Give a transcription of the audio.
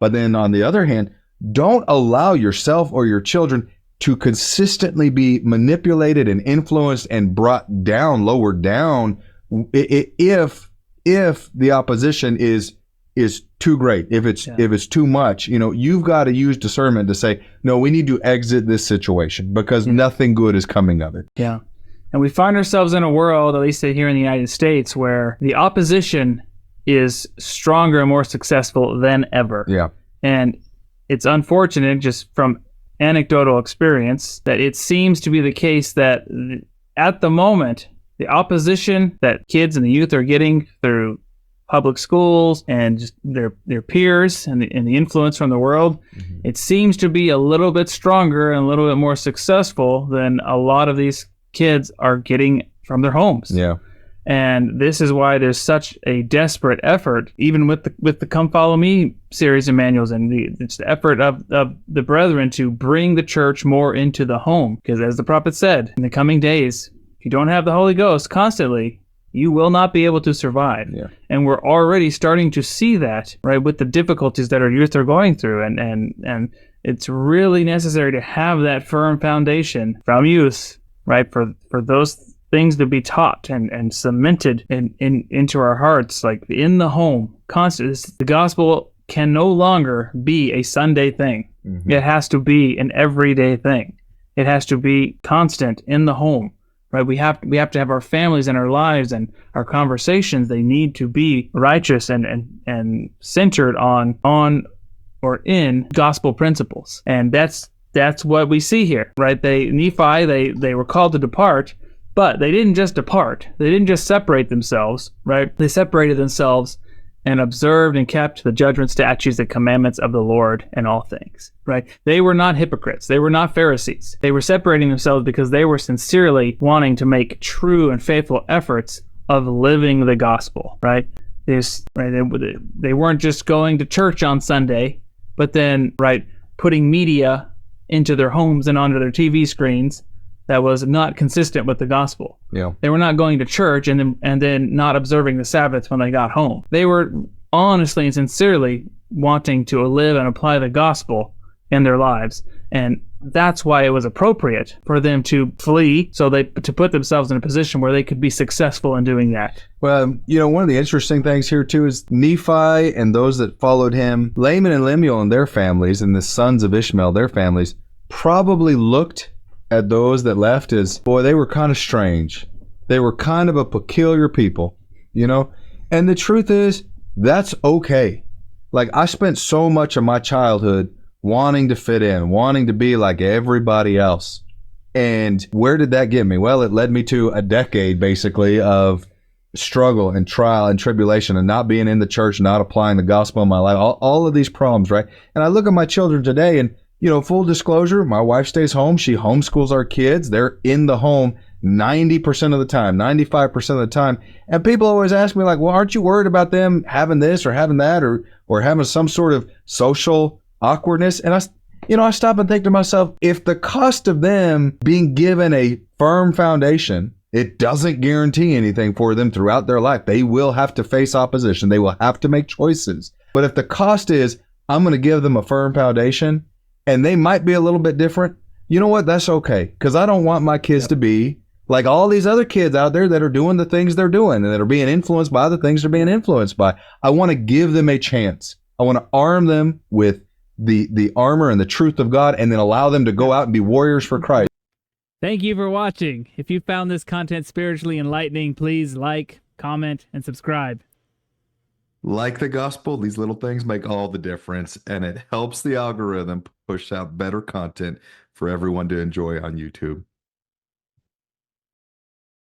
But then on the other hand, don't allow yourself or your children to consistently be manipulated and influenced and brought down, lowered down, if the opposition is too great, if it's too much. You've got to use discernment to say, no, we need to exit this situation because nothing good is coming of it. Yeah. And we find ourselves in a world, at least here in the United States, where the opposition is stronger and more successful than ever. Yeah. And it's unfortunate, just from anecdotal experience, that it seems to be the case that at the moment, the opposition that kids and the youth are getting through public schools and just their peers and the influence from the world, it seems to be a little bit stronger and a little bit more successful than a lot of these kids are getting from their homes. Yeah. And this is why there's such a desperate effort, even with the Come Follow Me series of manuals, and it's the effort of the brethren to bring the church more into the home. Because as the prophet said, in the coming days, if you don't have the Holy Ghost constantly, you will not be able to survive. Yeah. And we're already starting to see that, right, with the difficulties that our youth are going through. And it's really necessary to have that firm foundation from youth, right, for those things to be taught and cemented into our hearts, like in the home, constant. The gospel can no longer be a Sunday thing. It has to be an everyday thing. It has to be constant in the home, right? We have to have our families and our lives and our conversations. They need to be righteous and centered on or in gospel principles. And that's what we see here, right? Nephi, they were called to depart. But they didn't just depart. They didn't just separate themselves, right? They separated themselves and observed and kept the judgment, statutes, and commandments of the Lord in all things, right? They were not hypocrites. They were not Pharisees. They were separating themselves because they were sincerely wanting to make true and faithful efforts of living the gospel, right? They weren't just going to church on Sunday, but then, right, putting media into their homes and onto their TV screens that was not consistent with the gospel. Yeah. They were not going to church and then not observing the Sabbath when they got home. They were honestly and sincerely wanting to live and apply the gospel in their lives. And that's why it was appropriate for them to flee, to put themselves in a position where they could be successful in doing that. Well, one of the interesting things here too is Nephi and those that followed him, Laman and Lemuel and their families, and the sons of Ishmael, their families, probably looked at those that left as, boy, they were kind of strange. They were kind of a peculiar people, And the truth is, that's okay. Like, I spent so much of my childhood wanting to fit in, wanting to be like everybody else. And where did that get me? Well, it led me to a decade, basically, of struggle and trial and tribulation and not being in the church, not applying the gospel in my life, all of these problems, right? And I look at my children today and, full disclosure, my wife stays home. She homeschools our kids. They're in the home 90% of the time, 95% of the time. And people always ask me, like, well, aren't you worried about them having this or having that or having some sort of social awkwardness? And I stop and think to myself, if the cost of them being given a firm foundation, it doesn't guarantee anything for them throughout their life. They will have to face opposition. They will have to make choices. But if the cost is, I'm going to give them a firm foundation, and they might be a little bit different, you know what? That's okay. Because I don't want my kids to be like all these other kids out there that are doing the things they're doing and that are being influenced by the things they're being influenced by. I want to give them a chance. I want to arm them with the armor and the truth of God, and then allow them to go out and be warriors for Christ. Thank you for watching. If you found this content spiritually enlightening, please like, comment, and subscribe. Like the gospel, these little things make all the difference, and it helps the algorithm push out better content for everyone to enjoy on YouTube.